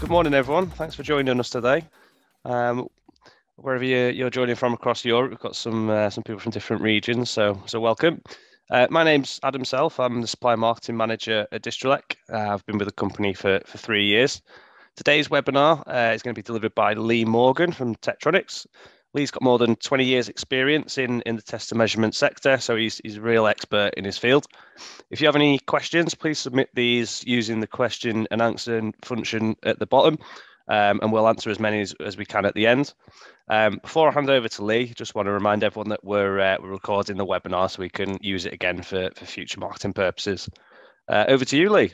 Good morning, everyone. Thanks for joining us today. Wherever you're joining from across Europe, we've got some people from different regions, so welcome. My name's Adam Self. I'm the Supply Marketing Manager at Distrelec. I've been with the company for 3 years. Today's webinar is going to be delivered by Lee Morgan from Tektronix. Lee's got more than 20 years experience in the test and measurement sector, so he's a real expert in his field. If you have any questions, please submit these using the question and answer function at the bottom, and we'll answer as many as we can at the end. Before I hand over to Lee, just want to remind everyone that we're recording the webinar so we can use it again for future marketing purposes. Over to you, Lee.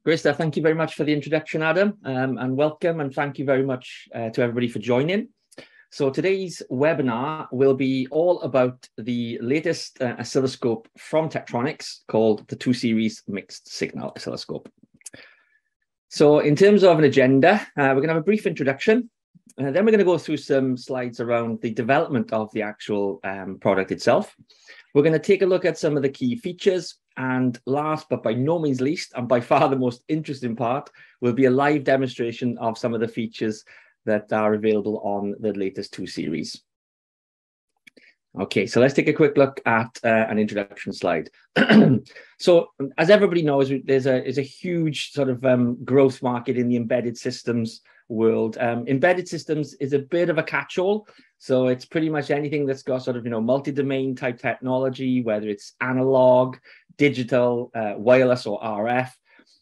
Great stuff. Thank you very much for the introduction, Adam, and welcome, and thank you very much to everybody for joining. So today's webinar will be all about the latest oscilloscope from Tektronix called the 2 Series Mixed Signal Oscilloscope. So in terms of an agenda, we're going to have a brief introduction, then we're going to go through some slides around the development of the actual product itself. We're going to take a look at some of the key features, and last but by no means least, and by far the most interesting part, will be a live demonstration of some of the features that are available on the latest 2 series. Okay, so let's take a quick look at an introduction slide. So as everybody knows, there's a huge sort of growth market in the embedded systems world. Embedded systems is a bit of a catch-all. So it's pretty much anything that's got sort of, multi-domain type technology, whether it's analog, digital, wireless, or RF.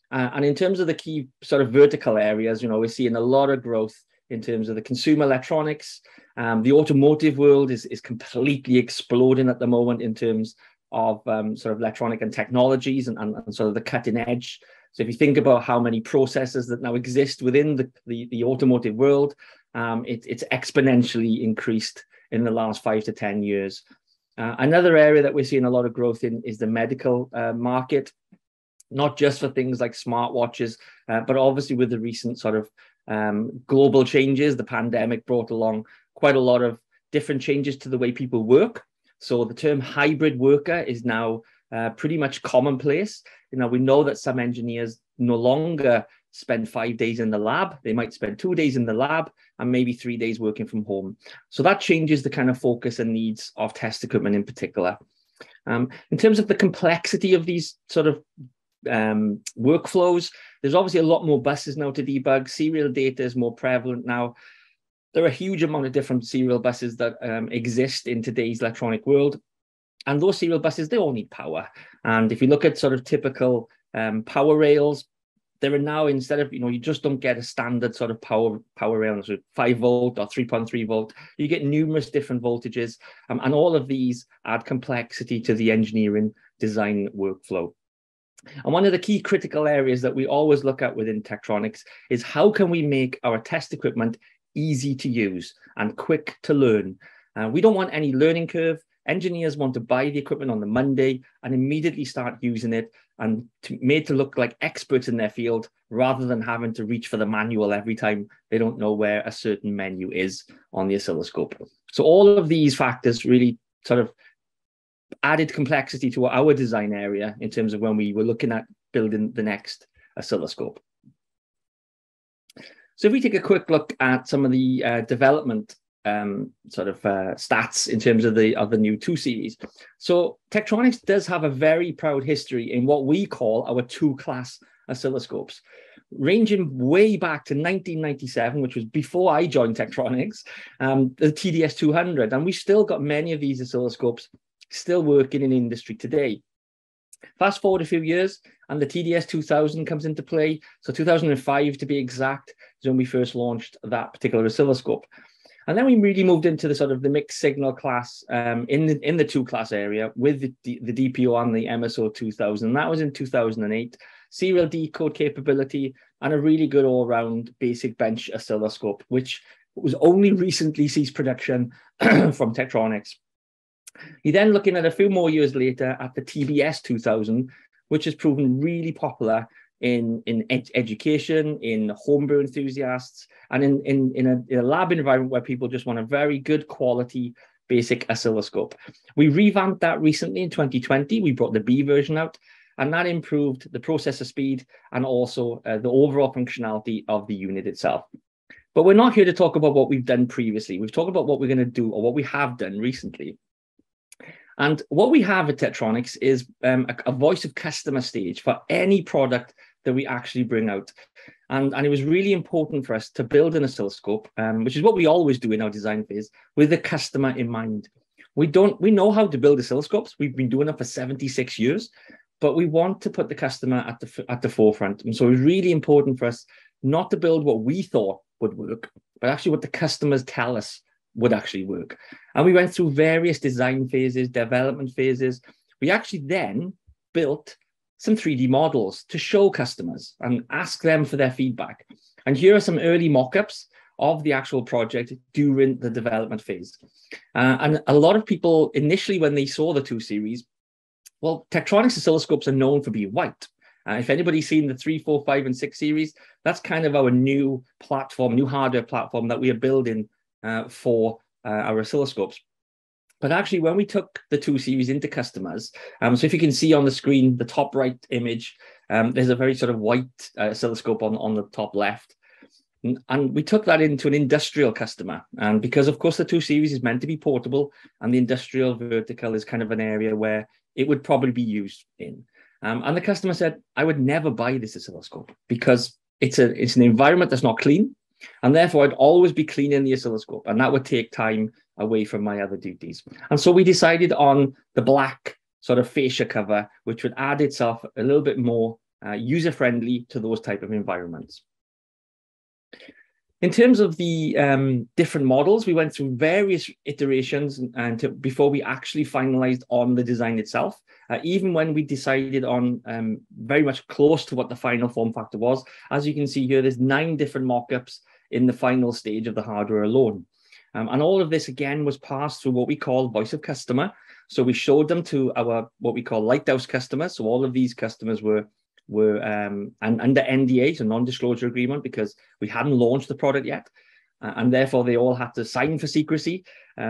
And in terms of the key sort of vertical areas, we're seeing a lot of growth in terms of the consumer electronics. The automotive world is completely exploding at the moment in terms of sort of electronic and technologies and sort of the cutting edge. So if you think about how many processors that now exist within the automotive world, it's exponentially increased in the last 5 to 10 years. Another area that we're seeing a lot of growth in is the medical market, not just for things like smartwatches, but obviously with the recent sort of global changes. The pandemic brought along quite a lot of different changes to the way people work. So the term hybrid worker is now pretty much commonplace. We know that some engineers no longer spend 5 days in the lab. They might spend 2 days in the lab and maybe 3 days working from home. So that changes the kind of focus and needs of test equipment in particular. In terms of the complexity of these sort of workflows, there's obviously a lot more buses now to debug. Serial data is more prevalent now. There are a huge amount of different serial buses that exist in today's electronic world. And those serial buses, they all need power. And if you look at sort of typical power rails, there are now, instead of, you just don't get a standard sort of power rail, so 5 volt or 3.3 volt, you get numerous different voltages. And all of these add complexity to the engineering design workflow. And one of the key critical areas that we always look at within Tektronix is how can we make our test equipment easy to use and quick to learn. We don't want any learning curve. Engineers want to buy the equipment on the Monday and immediately start using it and made to look like experts in their field rather than having to reach for the manual every time they don't know where a certain menu is on the oscilloscope. So all of these factors really sort of added complexity to our design area in terms of when we were looking at building the next oscilloscope. So if we take a quick look at some of the development stats in terms of the new 2 series. So Tektronix does have a very proud history in what we call our 2-class oscilloscopes, ranging way back to 1997, which was before I joined Tektronix, the TDS200, and we still got many of these oscilloscopes still working in industry today. Fast forward a few years, and the TDS2000 comes into play. So 2005, to be exact, is when we first launched that particular oscilloscope. And then we really moved into the sort of the mixed signal class in the 2-class area with the DPO on the MSO 2000. That was in 2008. Serial decode capability and a really good all-round basic bench oscilloscope, which was only recently ceased production from Tektronix. You're then looking at a few more years later at the TBS 2000, which has proven really popular in education, in homebrew enthusiasts, and in a lab environment where people just want a very good quality basic oscilloscope. We revamped that recently in 2020. We brought the B version out, and that improved the processor speed and also the overall functionality of the unit itself. But we're not here to talk about what we've done previously. We've talked about what we're going to do or what we have done recently. And what we have at Tektronix is a voice of customer stage for any product that we actually bring out. And it was really important for us to build an oscilloscope, which is what we always do in our design phase, with the customer in mind. We know how to build oscilloscopes. We've been doing it for 76 years, but we want to put the customer at the forefront. And so it was really important for us not to build what we thought would work, but actually what the customers tell us would actually work. And we went through various design phases, development phases. We actually then built some 3D models to show customers and ask them for their feedback. And here are some early mock-ups of the actual project during the development phase. And a lot of people initially, when they saw the 2 series, well, Tektronix oscilloscopes are known for being white. If anybody's seen the 3, 4, 5, and 6 series, that's kind of our new platform, new hardware platform that we are building for our oscilloscopes. But actually, when we took the 2 series into customers, so if you can see on the screen, the top right image, there's a very sort of white oscilloscope on the top left. And we took that into an industrial customer. And because, of course, the 2 series is meant to be portable, and the industrial vertical is kind of an area where it would probably be used in. And the customer said, I would never buy this oscilloscope because it's an environment that's not clean. And therefore, I'd always be cleaning the oscilloscope. And that would take time away from my other duties. And so we decided on the black sort of fascia cover, which would add itself a little bit more user-friendly to those type of environments. In terms of the different models, we went through various iterations before we actually finalized on the design itself. Even when we decided on very much close to what the final form factor was. As you can see here, there's 9 different mock-ups in the final stage of the hardware alone. And all of this, again, was passed through what we call voice of customer. So we showed them to our what we call lighthouse customers. So all of these customers were under NDA, so non-disclosure agreement, because we hadn't launched the product yet. And therefore, they all had to sign for secrecy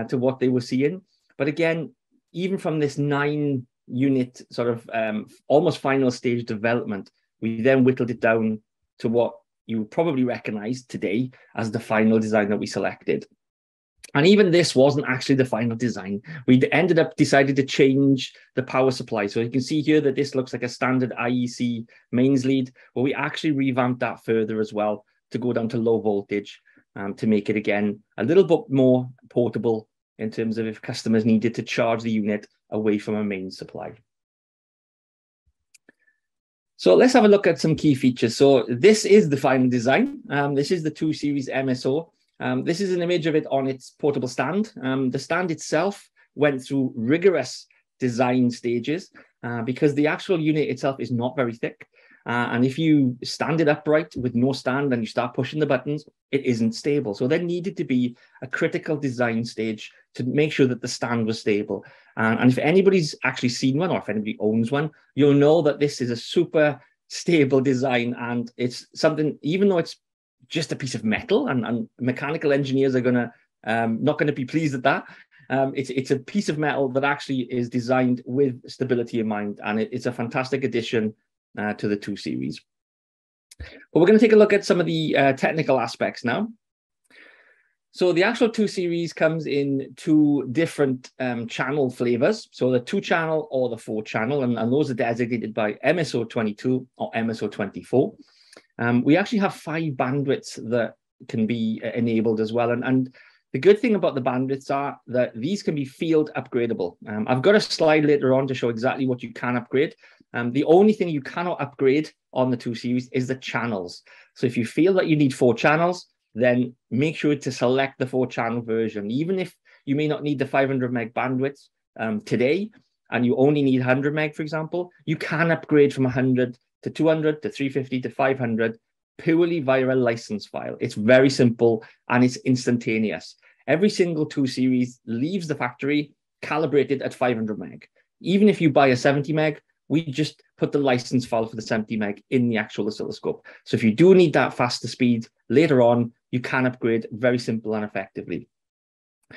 to what they were seeing. But again, even from this 9-unit sort of almost final stage development, we then whittled it down to what you would probably recognize today as the final design that we selected. And even this wasn't actually the final design. We ended up deciding to change the power supply. So you can see here that this looks like a standard IEC mains lead, but we actually revamped that further as well to go down to low voltage to make it, again, a little bit more portable in terms of if customers needed to charge the unit away from a main supply. So let's have a look at some key features. So this is the final design. This is the 2 series MSO. This is an image of it on its portable stand. The stand itself went through rigorous design stages because the actual unit itself is not very thick. And if you stand it upright with no stand and you start pushing the buttons, it isn't stable. So there needed to be a critical design stage to make sure that the stand was stable. And if anybody's actually seen one, or if anybody owns one, you'll know that this is a super stable design. And it's something, even though it's just a piece of metal, and mechanical engineers are not going to be pleased at that. It's a piece of metal that actually is designed with stability in mind, and it's a fantastic addition to the 2 series. But we're going to take a look at some of the technical aspects now. So the actual 2 series comes in 2 different channel flavors. So the 2-channel or the 4-channel, and those are designated by MSO 22 or MSO 24. We actually have 5 bandwidths that can be enabled as well. And the good thing about the bandwidths are that these can be field upgradable. I've got a slide later on to show exactly what you can upgrade. The only thing you cannot upgrade on the 2 series is the channels. So if you feel that you need 4 channels, then make sure to select the 4-channel version. Even if you may not need the 500 meg bandwidth today, and you only need 100 meg, for example, you can upgrade from 100 to 200 to 350 to 500 purely via a license file. It's very simple and it's instantaneous. Every single 2 series leaves the factory calibrated at 500 meg. Even if you buy a 70 meg, we just put the license file for the 70 meg in the actual oscilloscope. So if you do need that faster speed later on, you can upgrade very simple and effectively.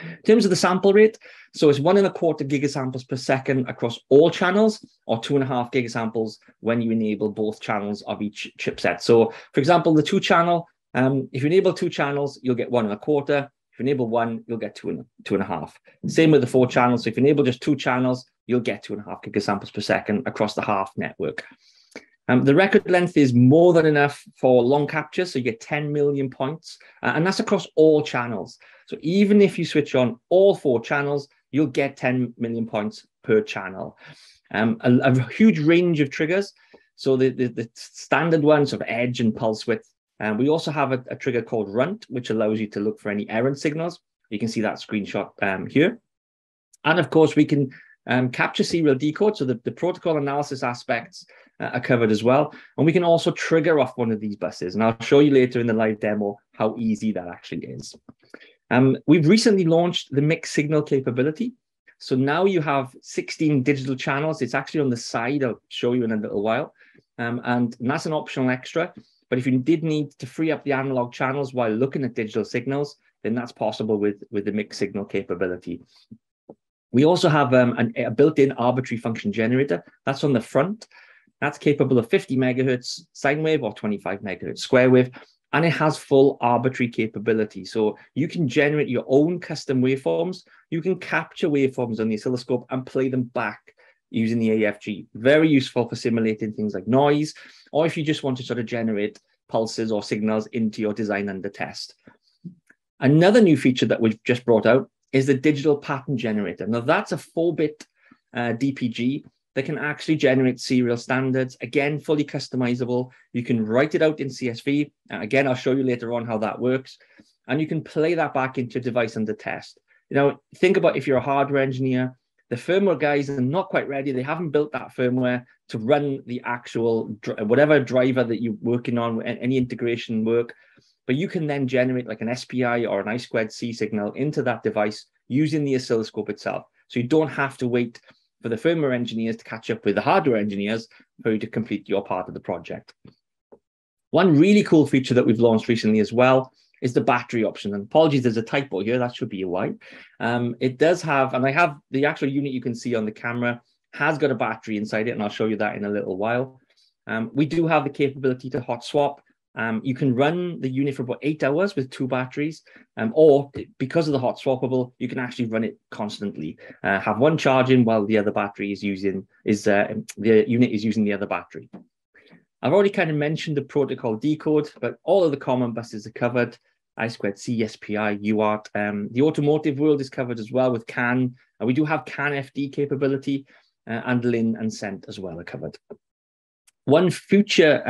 In terms of the sample rate, so it's 1.25 gigasamples per second across all channels, or 2.5 gigasamples when you enable both channels of each chipset. So, for example, the 2-channel, if you enable 2 channels, you'll get 1.25. If you enable 1, you'll get 2.5. Same with the 4 channels. So if you enable just 2 channels, you'll get 2.5 gigasamples per second across the half network. The record length is more than enough for long capture, so you get 10 million points, and that's across all channels. So even if you switch on all 4 channels, you'll get 10 million points per channel. A huge range of triggers. So the standard ones of edge and pulse width. We also have a trigger called runt, which allows you to look for any errant signals. You can see that screenshot here. And of course, we can capture serial decode, so the protocol analysis aspects are covered as well. And we can also trigger off one of these buses. And I'll show you later in the live demo how easy that actually is. We've recently launched the mixed signal capability. So now you have 16 digital channels. It's actually on the side. I'll show you in a little while. And that's an optional extra. But if you did need to free up the analog channels while looking at digital signals, then that's possible with the mixed signal capability. We also have a built-in arbitrary function generator. That's on the front. That's capable of 50 megahertz sine wave or 25 megahertz square wave. And it has full arbitrary capability. So you can generate your own custom waveforms. You can capture waveforms on the oscilloscope and play them back using the AFG. Very useful for simulating things like noise, or if you just want to sort of generate pulses or signals into your design under test. Another new feature that we've just brought out is the digital pattern generator. Now that's a 4-bit DPG that can actually generate serial standards. Again, fully customizable. You can write it out in CSV. Again, I'll show you later on how that works. And you can play that back into your device under test. You know, think about if you're a hardware engineer, the firmware guys are not quite ready. They haven't built that firmware to run the actual, whatever driver that you're working on, any integration work. But you can then generate like an SPI or an I2C signal into that device using the oscilloscope itself. So you don't have to wait for the firmware engineers to catch up with the hardware engineers for you to complete your part of the project. One really cool feature that we've launched recently as well is the battery option. And apologies, there's a typo here. That should be a Y. It does have, and I have the actual unit you can see on the camera has got a battery inside it, and I'll show you that in a little while. We do have the capability to hot swap. You can run the unit for about 8 hours with 2 batteries, or because of the hot swappable, you can actually run it constantly. Have one charging while the other battery is using, the unit is using the other battery. I've already kind of mentioned the protocol decode, but all of the common buses are covered. I2C, SPI, UART. The automotive world is covered as well with CAN. We do have CAN FD capability, and LIN and CENT as well are covered. One future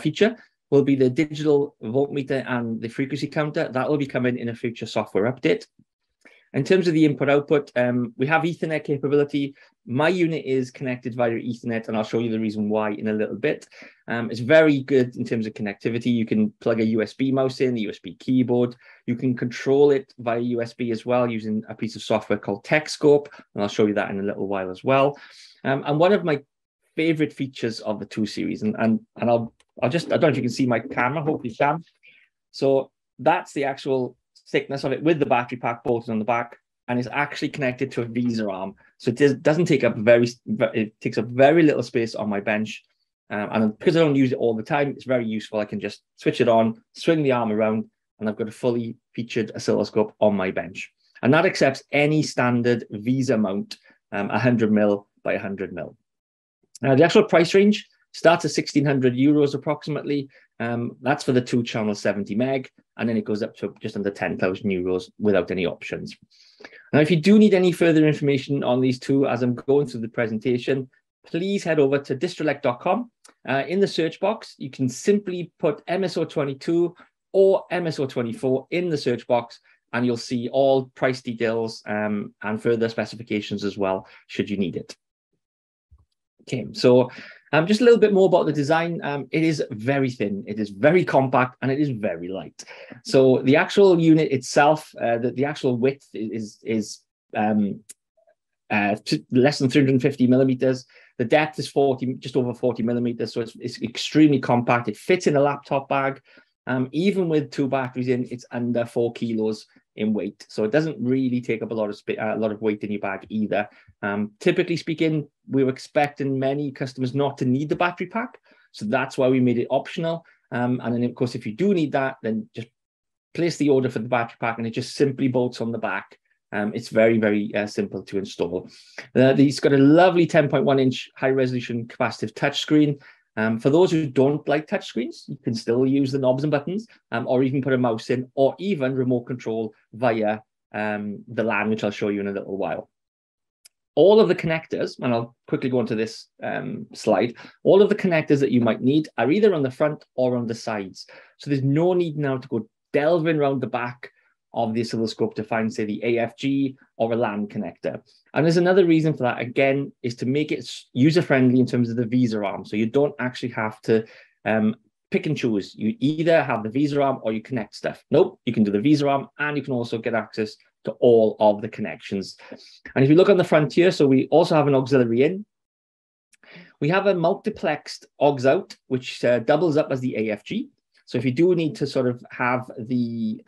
feature will be the digital voltmeter and the frequency counter. That will be coming in a future software update. In terms of the input-output, we have Ethernet capability. My unit is connected via Ethernet, and I'll show you the reason why in a little bit. It's very good in terms of connectivity. You can plug a USB mouse in, a USB keyboard. You can control it via USB as well using a piece of software called Tekscope, and I'll show you that in a little while as well. And one of my favorite features of the 2 series, and I'll just, I don't know if you can see my camera, hopefully you can. So that's the actual thickness of it with the battery pack bolted on the back, and it's actually connected to a VESA arm. So it doesn't take up it takes up very little space on my bench. And because I don't use it all the time, it's very useful. I can just switch it on, swing the arm around, and I've got a fully featured oscilloscope on my bench. And that accepts any standard VESA mount, 100 mil by 100 mil. Now, the actual price range starts at 1,600 euros approximately. That's for the 2-channel 70 meg, and then it goes up to just under 10,000 euros without any options. Now, if you do need any further information on these 2 as I'm going through the presentation, please head over to distrelec.com. In the search box, you can simply put MSO22 or MSO24 in the search box, and you'll see all price details and further specifications as well, should you need it. Okay, so just a little bit more about the design. It is very thin, it is very compact, and it is very light. So the actual unit itself, the actual width is less than 350 millimeters. The depth is just over 40 millimeters, so it's extremely compact. It fits in a laptop bag. Even with 2 batteries in, it's under 4 kilos in weight. So it doesn't really take up a lot of weight in your bag either. Typically speaking, we were expecting many customers not to need the battery pack. So that's why we made it optional. And then, of course, if you do need that, then just place the order for the battery pack and it just simply bolts on the back. It's very, very simple to install. It's got a lovely 10.1-inch high-resolution capacitive touchscreen. For those who don't like touchscreens, you can still use the knobs and buttons, or you can put a mouse in, or even remote control via the LAN, which I'll show you in a little while. All of the connectors, and I'll quickly go onto this slide, all of the connectors that you might need are either on the front or on the sides. So there's no need now to go delving around the back of the oscilloscope to find, say, the AFG or a LAN connector. And there's another reason for that, again, is to make it user-friendly in terms of the VESA arm. So you don't actually have to pick and choose. You either have the VESA arm or you connect stuff. Nope, you can do the VESA arm and you can also get access to all of the connections. And if you look on the front here, so we also have an auxiliary in. We have a multiplexed aux out, which doubles up as the AFG. So if you do need to sort of have the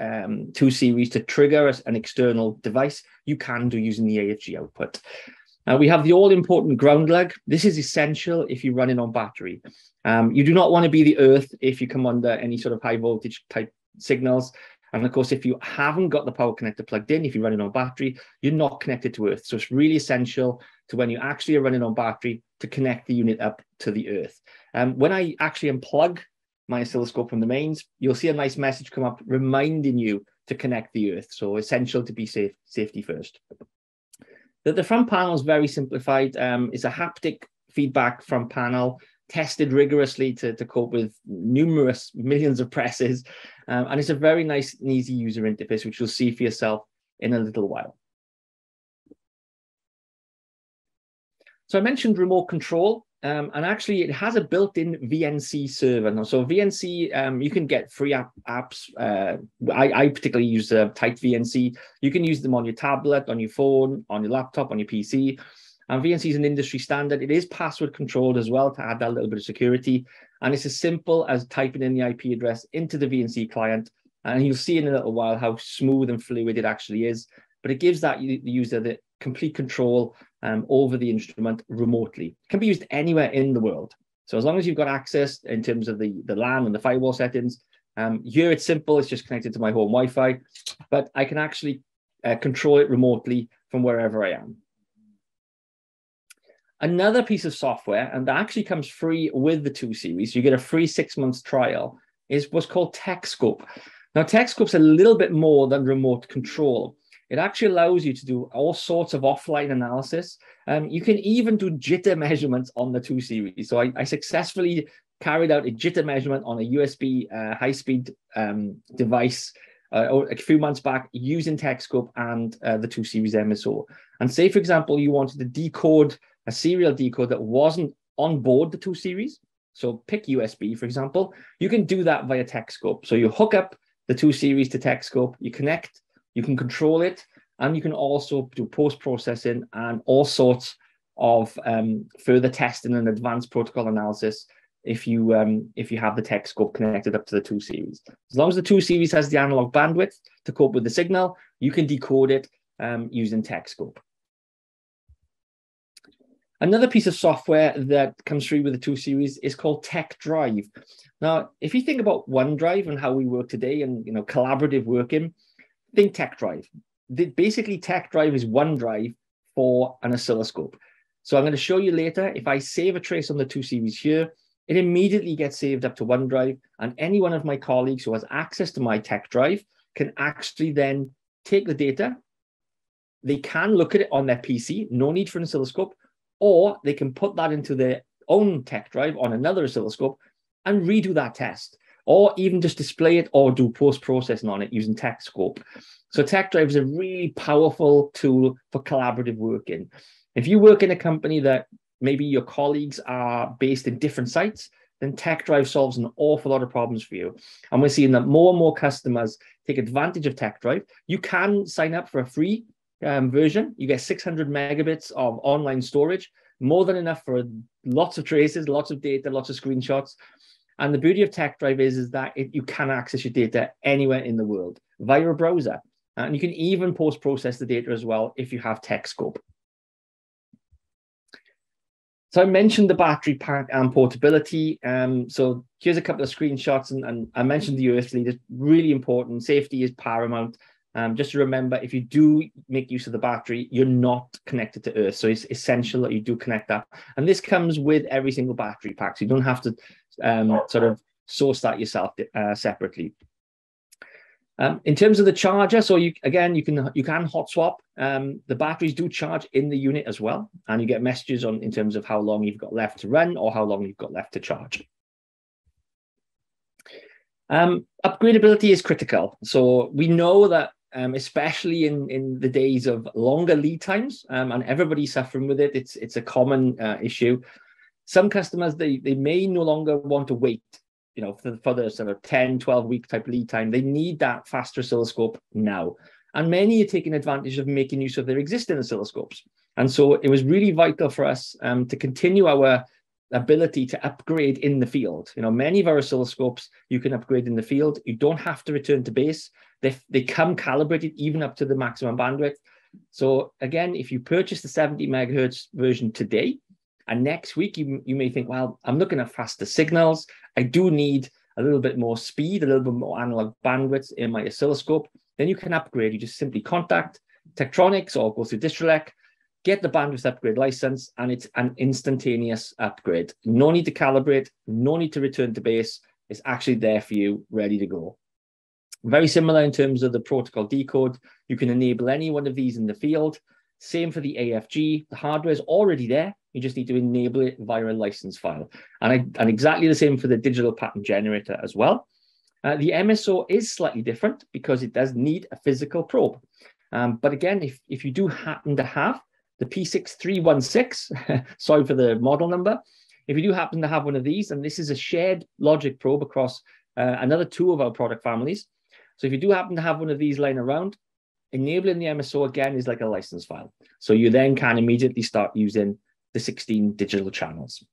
2 series to trigger an external device, you can do using the AFG output. We have the all-important ground lug. This is essential if you're running on battery. You do not want to be the earth if you come under any sort of high voltage type signals. And of course, if you haven't got the power connector plugged in, if you're running on battery, you're not connected to earth. So it's really essential to when you actually are running on battery to connect the unit up to the earth. When I actually unplug my oscilloscope from the mains, you'll see a nice message come up reminding you to connect the earth. So essential to be safety first. The front panel is very simplified. It's a haptic feedback front panel, tested rigorously to cope with numerous millions of presses. And it's a very nice and easy user interface, which you'll see for yourself in a little while. So I mentioned remote control. And actually, it has a built-in VNC server. Now, so VNC, you can get free apps. I particularly use Tight VNC. You can use them on your tablet, on your phone, on your laptop, on your PC. And VNC is an industry standard. It is password controlled as well to add that little bit of security. And it's as simple as typing in the IP address into the VNC client. And you'll see in a little while how smooth and fluid it actually is. But it gives that the user the complete control over the instrument remotely. It can be used anywhere in the world. So as long as you've got access in terms of the LAN and the firewall settings, here it's simple. It's just connected to my home Wi-Fi, but I can actually control it remotely from wherever I am. Another piece of software, and that actually comes free with the 2 series, you get a free 6 months trial, is what's called Tekscope. Now, Tekscope's a little bit more than remote control. It actually allows you to do all sorts of offline analysis. You can even do jitter measurements on the 2 series. So I successfully carried out a jitter measurement on a USB high-speed device a few months back using Tekscope and the 2 series MSO. And say, for example, you wanted to decode a serial decode that wasn't on board the 2 series. So pick USB, for example. You can do that via Tekscope. So you hook up the 2 series to Tekscope, you connect, you can control it, and you can also do post-processing and all sorts of further testing and advanced protocol analysis if you have the Tekscope connected up to the 2 series. As long as the 2 series has the analog bandwidth to cope with the signal, you can decode it using Tekscope. Another piece of software that comes free with the 2 series is called TekDrive. Now, if you think about OneDrive and how we work today and collaborative working, think TekDrive. Basically, TekDrive is OneDrive for an oscilloscope. So I'm going to show you later, if I save a trace on the 2 series here, it immediately gets saved up to OneDrive, and any one of my colleagues who has access to my TekDrive can actually then take the data. They can look at it on their PC, no need for an oscilloscope, or they can put that into their own TekDrive on another oscilloscope and redo that test, or even just display it or do post-processing on it using Tekscope. So TekDrive is a really powerful tool for collaborative working. If you work in a company that maybe your colleagues are based in different sites, then TekDrive solves an awful lot of problems for you. And we're seeing that more and more customers take advantage of TekDrive. You can sign up for a free version. You get 600 megabits of online storage, more than enough for lots of traces, lots of data, lots of screenshots. And the beauty of TekDrive is that you can access your data anywhere in the world via a browser. And you can even post-process the data as well if you have Tekscope. So I mentioned the battery pack and portability. So here's a couple of screenshots, and I mentioned the earth lead. It's really important. Safety is paramount. Just to remember, if you do make use of the battery, you're not connected to earth. So it's essential that you do connect that. And this comes with every single battery pack. So you don't have to sort of source that yourself separately. In terms of the charger, so you can hot swap. The batteries do charge in the unit as well, and you get messages in terms of how long you've got left to run or how long you've got left to charge. Upgradeability is critical. So we know that especially in the days of longer lead times, and everybody's suffering with it. It's a common issue. Some customers, they may no longer want to wait, for the sort of 10, 12-week type lead time. They need that faster oscilloscope now. And many are taking advantage of making use of their existing oscilloscopes. And so it was really vital for us to continue our ability to upgrade in the field. Many of our oscilloscopes, you can upgrade in the field. You don't have to return to base. They come calibrated even up to the maximum bandwidth. So again, if you purchase the 70 megahertz version today, and next week you may think, well, I'm looking at faster signals. I do need a little bit more speed, a little bit more analog bandwidth in my oscilloscope. Then you can upgrade. You just simply contact Tektronix or go through Distrelec, get the bandwidth upgrade license, and it's an instantaneous upgrade. No need to calibrate, no need to return to base. It's actually there for you, ready to go. Very similar in terms of the protocol decode. You can enable any one of these in the field. Same for the AFG. The hardware is already there. You just need to enable it via a license file. And exactly the same for the digital pattern generator as well. The MSO is slightly different because it does need a physical probe. But again, if you do happen to have the P6316, sorry for the model number, if you do happen to have one of these, and this is a shared logic probe across another two of our product families. So if you do happen to have one of these lying around, enabling the MSO again is like a license file. So you then can immediately start using the 16 digital channels.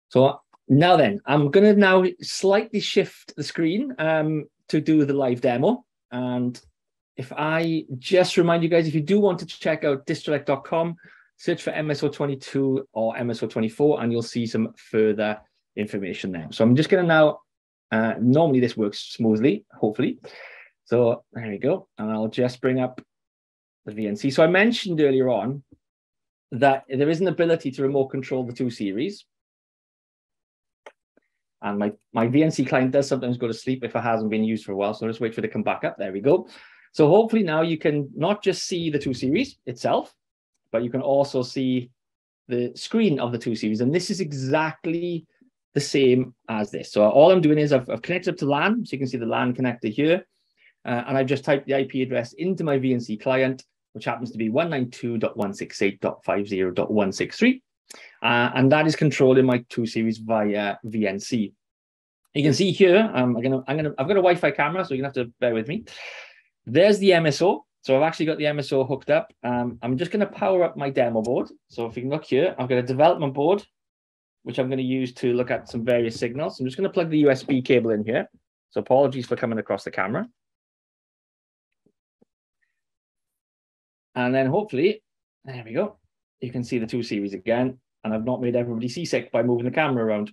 So now then, I'm going to now slightly shift the screen to do the live demo. And if I just remind you guys, if you do want to check out distrelec.com, search for MSO22 or MSO24, and you'll see some further information there. So I'm just going to now, normally this works smoothly, hopefully. So there we go. And I'll just bring up the VNC. So I mentioned earlier on that there is an ability to remote control the two series. And my VNC client does sometimes go to sleep if it hasn't been used for a while. So I'll just wait for it to come back up. There we go. So hopefully now you can not just see the two series itself, but you can also see the screen of the two series. And this is exactly the same as this. So all I'm doing is I've connected up to LAN. So you can see the LAN connector here. And I've just typed the IP address into my VNC client, which happens to be 192.168.50.163. And that is controlling my two series via VNC. You can see here, I've got a Wi-Fi camera, so you're gonna have to bear with me. There's the MSO. So I've actually got the MSO hooked up. I'm just gonna power up my demo board. So if you can look here, I've got a development board, which I'm gonna use to look at some various signals. I'm just gonna plug the USB cable in here. So apologies for coming across the camera. And then hopefully, there we go. You can see the two series again, and I've not made everybody seasick by moving the camera around.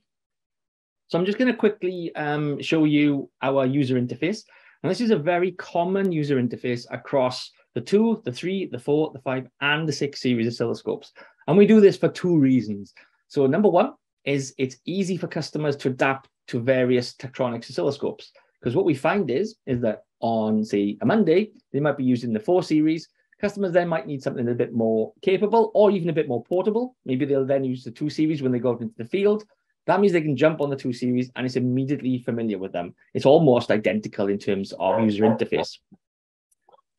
So I'm just going to quickly show you our user interface. And this is a very common user interface across the 2, the 3, the 4, the 5, and the 6 series oscilloscopes. And we do this for two reasons. So number one is it's easy for customers to adapt to various Tektronix oscilloscopes. Because what we find is that on, say, a Monday, they might be using the 4 series. Customers then might need something a bit more capable or even a bit more portable. Maybe they'll then use the 2 series when they go out into the field. That means they can jump on the 2 series and it's immediately familiar with them. It's almost identical in terms of user interface.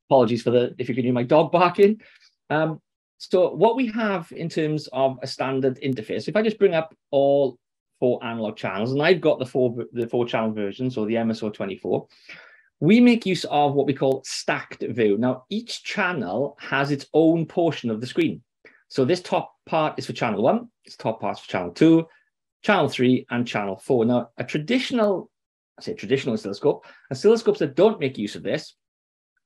Apologies for if you can hear my dog barking. So what we have in terms of a standard interface, if I just bring up all 4 analog channels, and I've got the 4 channel version, so the MSO24, we make use of what we call stacked view. Now, each channel has its own portion of the screen. So this top part is for channel 1, this top part's for channel 2, channel 3, and channel 4. Now, a traditional, I say traditional oscilloscope, oscilloscopes that don't make use of this,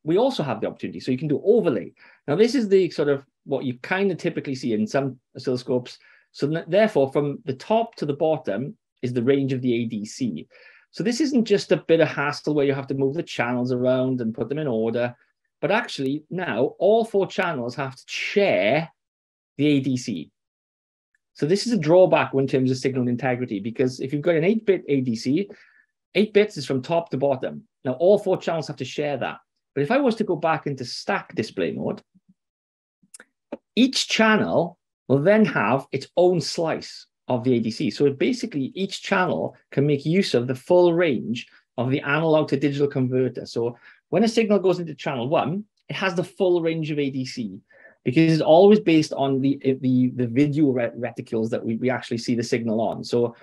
we also have the opportunity. So you can do overlay. Now, this is the sort of what you kind of typically see in some oscilloscopes. So therefore, from the top to the bottom is the range of the ADC. So this isn't just a bit of hassle where you have to move the channels around and put them in order, but actually now all 4 channels have to share the ADC. So this is a drawback in terms of signal integrity, because if you've got an 8-bit ADC, 8 bits is from top to bottom. Now all 4 channels have to share that. But if I was to go back into stack display mode, each channel will then have its own slice of the ADC. So basically each channel can make use of the full range of the analog to digital converter. So when a signal goes into channel 1, it has the full range of ADC, because it's always based on the video reticules that we actually see the signal on. So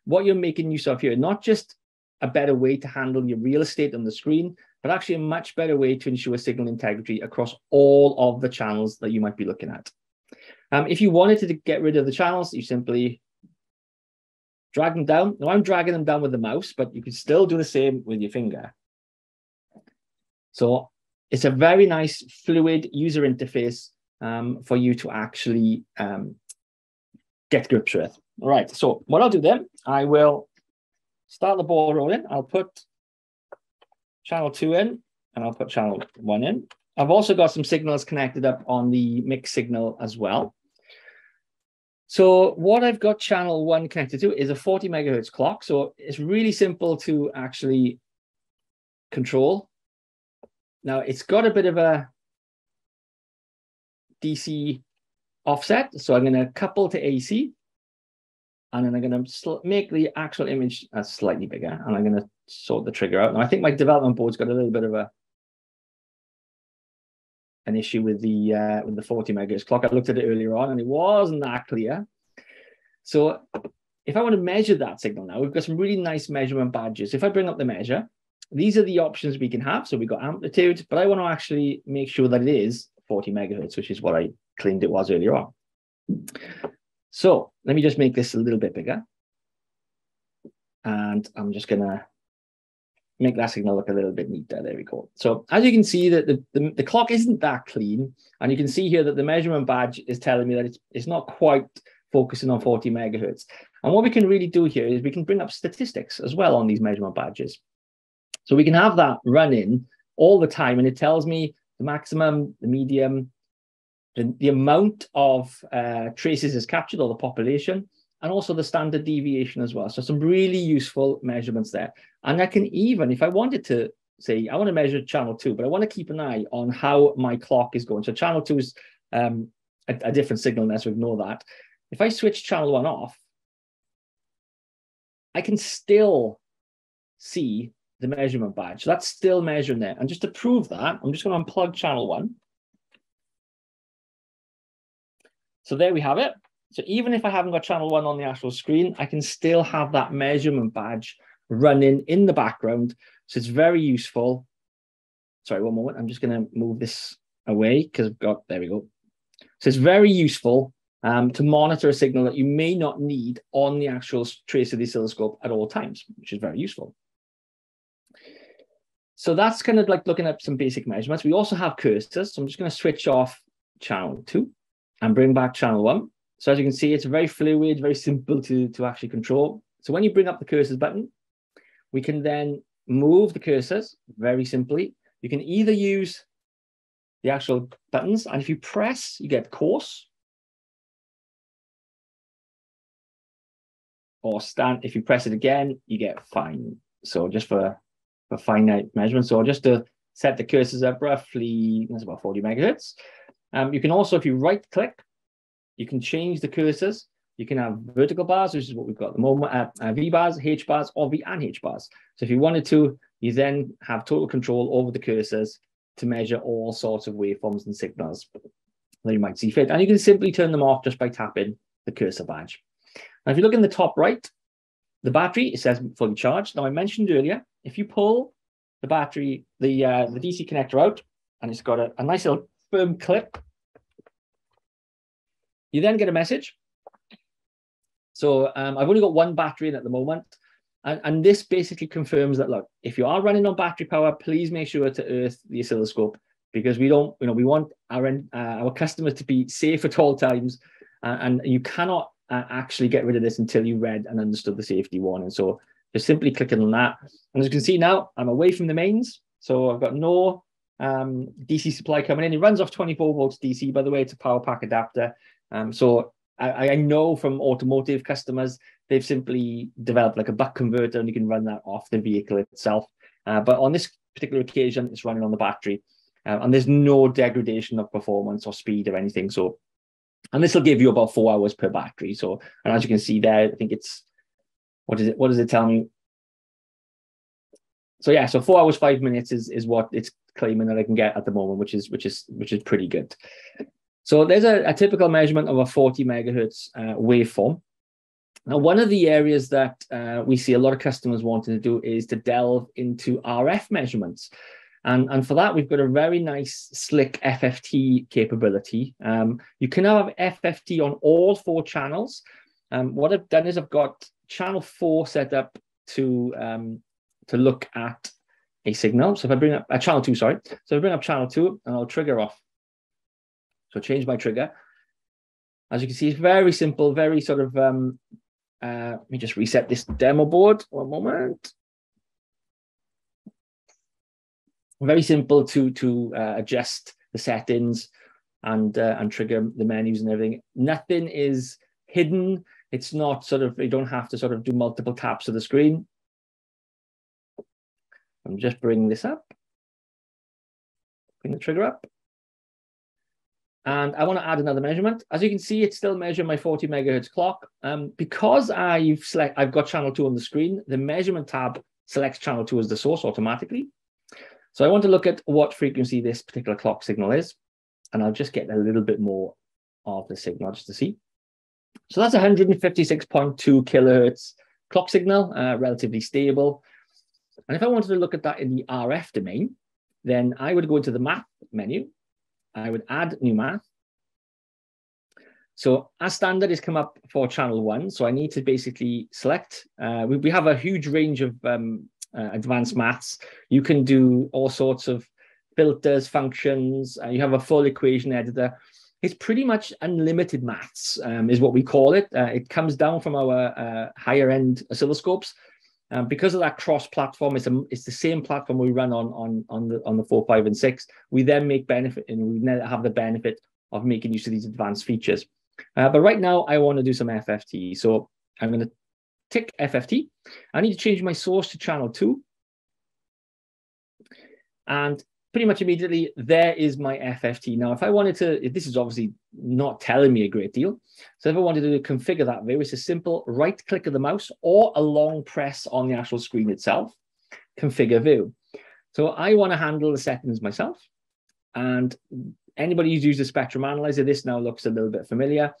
what you're making use of here, not just a better way to handle your real estate on the screen, but actually a much better way to ensure signal integrity across all of the channels that you might be looking at. If you wanted to get rid of the channels, you simply drag them down. Now I'm dragging them down with the mouse, but you can still do the same with your finger. So it's a very nice fluid user interface for you to actually get grips with. All right, so what I'll do then, I will start the ball rolling. I'll put channel 2 in, and I'll put channel 1 in. I've also got some signals connected up on the mix signal as well. So what I've got channel 1 connected to is a 40 megahertz clock. So it's really simple to actually control. Now it's got a bit of a DC offset. So I'm going to couple to AC. And then I'm going to make the actual image slightly bigger. And I'm going to sort the trigger out. Now I think my development board's got a little bit of an issue with the 40 megahertz clock. I looked at it earlier on and it wasn't that clear. So if I want to measure that signal now, we've got some really nice measurement badges. If I bring up the measure, these are the options we can have. So we've got amplitude, but I want to actually make sure that it is 40 megahertz, which is what I claimed it was earlier on. So let me just make this a little bit bigger. And I'm just going to make that signal look a little bit neater. There we go. So as you can see, that the clock isn't that clean. And you can see here that the measurement badge is telling me that it's not quite focusing on 40 megahertz. And what we can really do here is we can bring up statistics as well on these measurement badges. So we can have that running all the time. And it tells me the maximum, the medium, the amount of traces is captured, or the population, and also the standard deviation as well. So some really useful measurements there. And I can even, if I wanted to say, I want to measure channel 2, but I want to keep an eye on how my clock is going. So channel 2 is a different signal now, so ignore that. If I switch channel 1 off, I can still see the measurement badge. So that's still measuring there. And just to prove that, I'm just going to unplug channel 1. So there we have it. So even if I haven't got channel 1 on the actual screen, I can still have that measurement badge running in the background. So it's very useful. Sorry, one moment. I'm just going to move this away because I've got, there we go. So it's very useful to monitor a signal that you may not need on the actual trace of the oscilloscope at all times, which is very useful. So that's kind of like looking at some basic measurements. We also have cursors. So I'm just going to switch off channel 2 and bring back channel 1. So as you can see, it's very fluid, very simple to actually control. So when you bring up the cursors button, we can then move the cursors very simply. You can either use the actual buttons, and if you press, you get coarse. Or stand, if you press it again, you get fine. So just for finite measurement. So just to set the cursors up roughly, that's about 40 megahertz. You can also, if you right click, you can change the cursors. You can have vertical bars, which is what we've got at the moment, V bars, H bars, or V and H bars. So if you wanted to, you then have total control over the cursors to measure all sorts of waveforms and signals that you might see fit. And you can simply turn them off just by tapping the cursor badge. Now, if you look in the top right, the battery, it says fully charged. Now, I mentioned earlier, if you pull the battery, the DC connector out, and it's got a nice little firm clip, You then get a message. So I've only got one battery in at the moment. And this basically confirms that, look, if you are running on battery power, please make sure to earth the oscilloscope, because we don't, we want our customers to be safe at all times. And you cannot actually get rid of this until you read and understood the safety warning. So just simply clicking on that. And as you can see now, I'm away from the mains. So I've got no DC supply coming in. It runs off 24 volts DC, by the way. It's a power pack adapter. So I know from automotive customers, they've simply developed like a buck converter, and you can run that off the vehicle itself. But on this particular occasion, it's running on the battery, and there's no degradation of performance or speed or anything. So, and this will give you about 4 hours per battery. So, and as you can see there, I think it's, what does it tell me? So yeah, so 4 hours, 5 minutes is what it's claiming that I can get at the moment, which is pretty good. So there's a typical measurement of a 40 megahertz waveform. Now, one of the areas that we see a lot of customers wanting to do is to delve into RF measurements. And for that, we've got a very nice, slick FFT capability. You can now have FFT on all 4 channels. What I've done is I've got channel 4 set up to look at a signal. So if I bring up channel 2, sorry. So I bring up channel 2 and I'll trigger off. So change my trigger. As you can see, it's very simple, very sort of, let me just reset this demo board. One moment. Very simple to adjust the settings and trigger the menus and everything. Nothing is hidden. It's not sort of, you don't have to sort of do multiple taps of the screen. I'm just bringing this up. Bring the trigger up. And I want to add another measurement. As you can see, it's still measuring my 40 megahertz clock. Because I've got channel 2 on the screen, the measurement tab selects channel 2 as the source automatically. So I want to look at what frequency this particular clock signal is. And I'll just get a little bit more of the signal just to see. So that's 156.2 kilohertz clock signal, relatively stable. And if I wanted to look at that in the RF domain, then I would go into the math menu. I would add new math. So as standard is come up for channel 1. So I need to basically select. We have a huge range of advanced maths. You can do all sorts of filters, functions. You have a full equation editor. It's pretty much unlimited maths is what we call it. It comes down from our higher end oscilloscopes. Because of that cross-platform, it's the same platform we run on the 4, 5, and 6. We then make benefit, and we then have the benefit of making use of these advanced features. But right now, I want to do some FFT. So I'm going to tick FFT. I need to change my source to channel 2. And pretty much immediately, there is my FFT. Now, if I wanted to, this is obviously not telling me a great deal. So if I wanted to configure that view, it's a simple right click of the mouse or a long press on the actual screen itself, configure view. So I want to handle the settings myself. And anybody who's used a spectrum analyzer, this now looks a little bit familiar.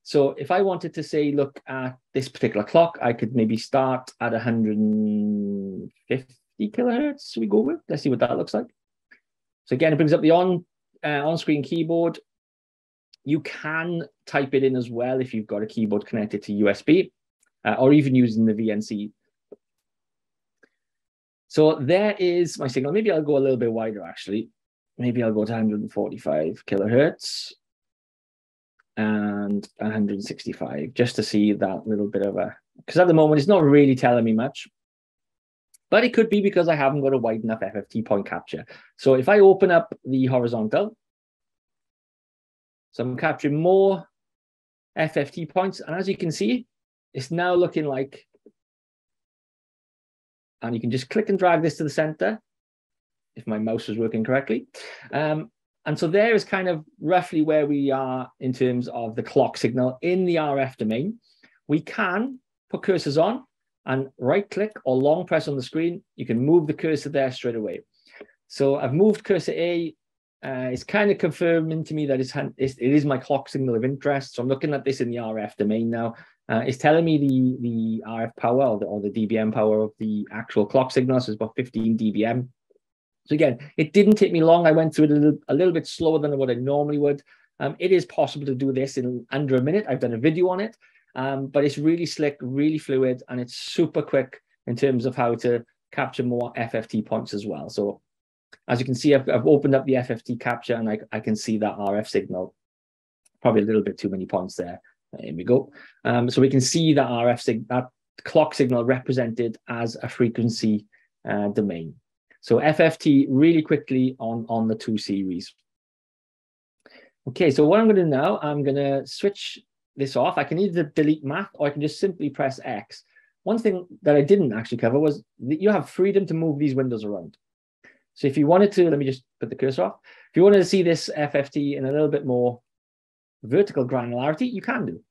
So if I wanted to say, look at this particular clock, I could maybe start at 150 kilohertz. So we go with, let's see what that looks like. So again, it brings up the on-screen keyboard. You can type it in as well if you've got a keyboard connected to USB or even using the VNC. So there is my signal. Maybe I'll go a little bit wider, actually. Maybe I'll go to 145 kilohertz and 165 just to see that little bit of a, because at the moment it's not really telling me much. But it could be because I haven't got a wide enough FFT point capture. So if I open up the horizontal, so I'm capturing more FFT points. And as you can see, it's now looking like, and you can just click and drag this to the center if my mouse was working correctly. And so there is kind of roughly where we are in terms of the clock signal in the RF domain. We can put cursors on and right click or long press on the screen. You can move the cursor there straight away. So I've moved cursor A. It's kind of confirming to me that it is my clock signal of interest. So I'm looking at this in the RF domain now. It's telling me the RF power or the dBm power of the actual clock signal. So it's about 15 dBm. So again, it didn't take me long. I went through it a little bit slower than what I normally would. It is possible to do this in under a minute. I've done a video on it, but it's really slick, really fluid, and it's super quick in terms of how to capture more FFT points as well. So as you can see, I've opened up the FFT capture, and I can see that RF signal. Probably a little bit too many points there. Here we go. So we can see that that clock signal represented as a frequency domain. So FFT really quickly on the 2 series. Okay, so what I'm going to do now, I'm going to switch this off. I can either delete math, or I can just simply press X. One thing that I didn't actually cover was that you have freedom to move these windows around. So if you wanted to, let me just put the cursor off. If you wanted to see this FFT in a little bit more vertical granularity, you can do.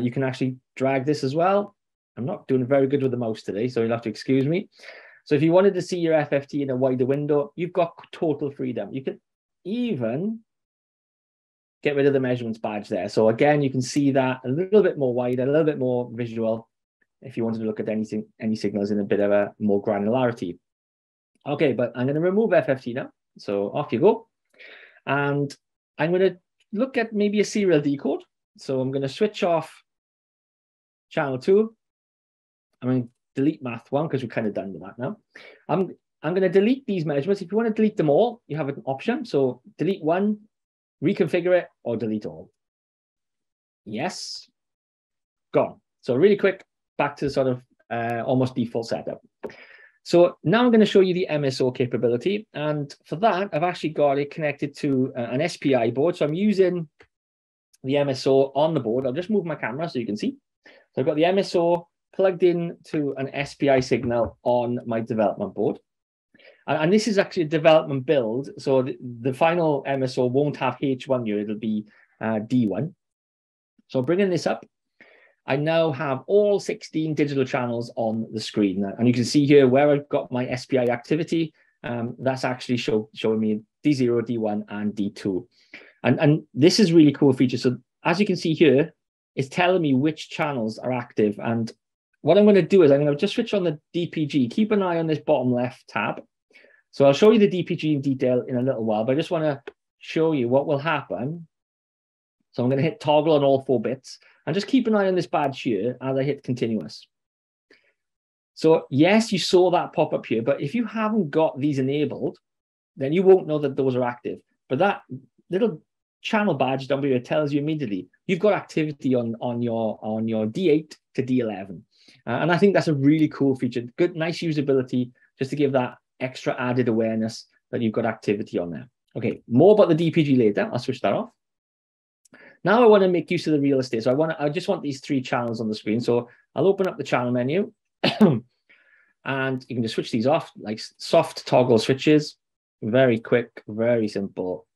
You can actually drag this as well. I'm not doing very good with the mouse today, so you'll have to excuse me. So if you wanted to see your FFT in a wider window, you've got total freedom. You can even get rid of the measurements badge there. So again, you can see that a little bit more wide, a little bit more visual if you wanted to look at any signals in a bit of a more granularity. Okay, but I'm going to remove FFT now. So off you go. And I'm going to look at maybe a serial decode. So I'm going to switch off channel 2. I'm going to delete math 1 because we're kind of done with that now. I'm going to delete these measurements. If you want to delete them all, you have an option. So delete 1, reconfigure it, or delete all. Yes. Gone. So really quick, back to sort of almost default setup. So now I'm going to show you the MSO capability. And for that, I've actually got it connected to an SPI board. So I'm using the MSO on the board. I'll just move my camera so you can see. So I've got the MSO plugged in to an SPI signal on my development board. And this is actually a development build. So the final MSO won't have H1 here. It'll be D1. So bringing this up, I now have all 16 digital channels on the screen. And you can see here where I've got my SPI activity. That's actually showing me D0, D1, and D2. And this is really cool feature. So as you can see here, it's telling me which channels are active. And what I'm going to do is I'm going to just switch on the DPG. Keep an eye on this bottom left tab. So I'll show you the DPG in detail in a little while, but I just want to show you what will happen. So I'm going to hit toggle on all 4 bits. And just keep an eye on this badge here as I hit continuous. So yes, you saw that pop up here, but if you haven't got these enabled, then you won't know that those are active. But that little channel badge down here tells you immediately you've got activity on your D8 to D11. And I think that's a really cool feature. Good, nice usability, just to give that extra added awareness that you've got activity on there. Okay, more about the DPG later. I'll switch that off. Now I want to make use of the real estate. So I just want these 3 channels on the screen. So I'll open up the channel menu and you can just switch these off, like soft toggle switches. Very quick, very simple.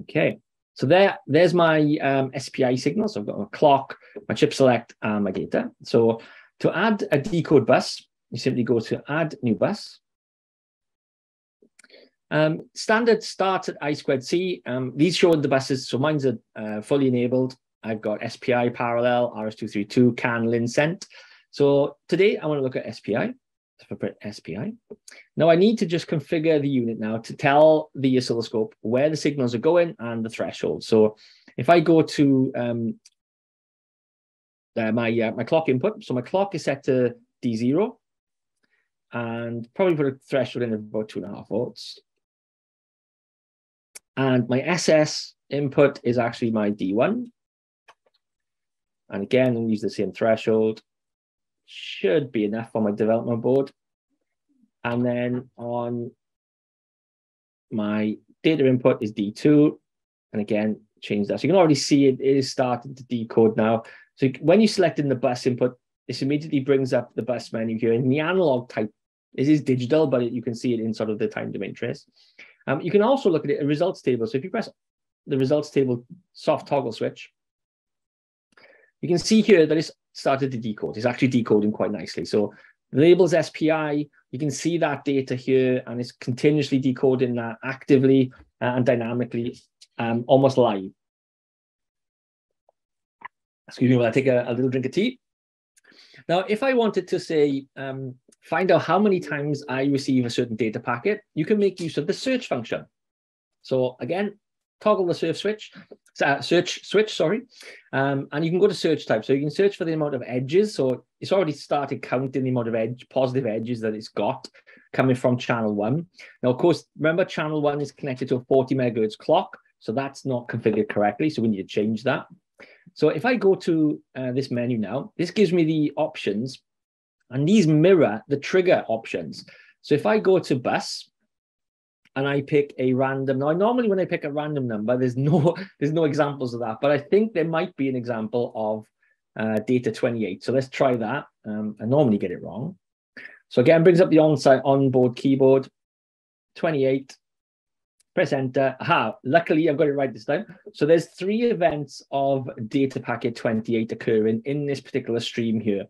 Okay, so there's my SPI signal. So I've got my clock, my chip select, and my data. So to add a decode bus, you simply go to add new bus. Standard starts at I2C. These show the buses. So mine's fully enabled. I've got SPI parallel, RS232, CAN, LIN, sent. So today I want to look at SPI. So if I put SPI. Now I need to just configure the unit now to tell the oscilloscope where the signals are going and the threshold. So if I go to my clock input, so my clock is set to D0 and probably put a threshold in of about 2.5 volts. And my SS input is actually my D1. And again, I'll use the same threshold. Should be enough on my development board. And then on my data input is D2. And again, change that. So you can already see it is starting to decode now. So when you select in the bus input, this immediately brings up the bus menu here. In the analog type, this is digital, but you can see it in sort of the time domain trace. You can also look at it, a results table. So if you press the results table soft toggle switch, you can see here that it's started to decode. It's actually decoding quite nicely. So the labels SPI, you can see that data here, and it's continuously decoding that actively and dynamically, almost live. Excuse me while I take a little drink of tea. Now, if I wanted to say, find out how many times I receive a certain data packet, you can make use of the search function. So again, toggle the search switch, sorry, and you can go to search type. So you can search for the amount of edges. So it's already started counting the amount of positive edges that it's got coming from channel 1. Now, of course, remember channel 1 is connected to a 40 megahertz clock, so that's not configured correctly. So we need to change that. So if I go to this menu now, this gives me the options, and these mirror the trigger options. So if I go to bus, and I pick a random. Now, normally when I pick a random number, there's no examples of that, but I think there might be an example of data 28. So let's try that. I normally get it wrong. So again, brings up the onboard keyboard, 28, press enter. Aha, luckily I've got it right this time. So there's 3 events of data packet 28 occurring in this particular stream here.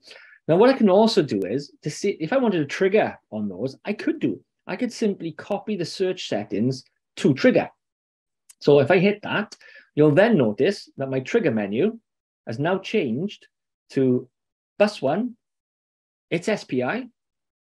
Now, what I can also do is to see if I wanted to trigger on those, I could simply copy the search settings to trigger. So if I hit that, you'll then notice that my trigger menu has now changed to bus 1, it's SPI,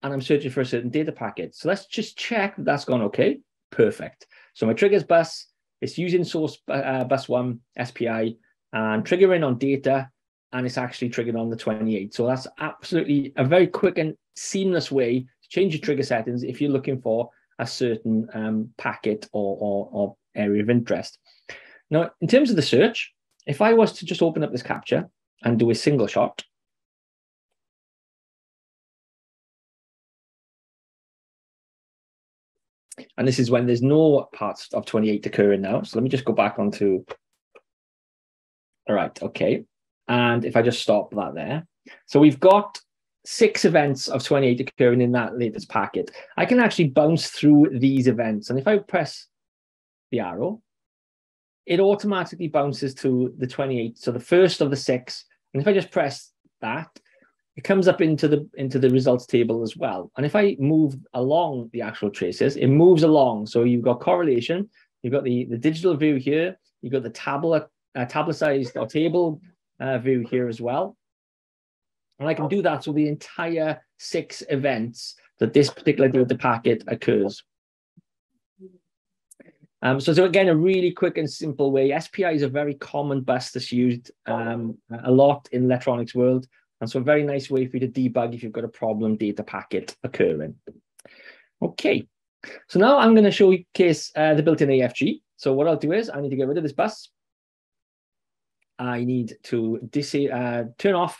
and I'm searching for a certain data packet. So let's just check that that's gone okay. Perfect. So my trigger's bus, it's using source bus 1 SPI and triggering on data, and it's actually triggered on the 28. So that's absolutely a very quick and seamless way to change your trigger settings if you're looking for a certain packet or area of interest. Now, in terms of the search, if I was to just open up this capture and do a single shot, and this is when there's no parts of 28 occurring now. So let me just go back onto, all right, okay. And if I just stop that there. So we've got 6 events of 28 occurring in that latest packet. I can actually bounce through these events. And if I press the arrow, it automatically bounces to the 28. So the first of the 6. And if I just press that, it comes up into the results table as well. And if I move along the actual traces, it moves along. So you've got correlation, you've got the digital view here, you've got the tablet-sized or table view here as well. And I can do that to the entire 6 events that this particular data packet occurs. So again, a really quick and simple way. SPI is a very common bus that's used a lot in electronics world. And so a very nice way for you to debug if you've got a problem data packet occurring. Okay, so now I'm going to showcase the built-in AFG. So what I'll do is I need to get rid of this bus. I need to turn off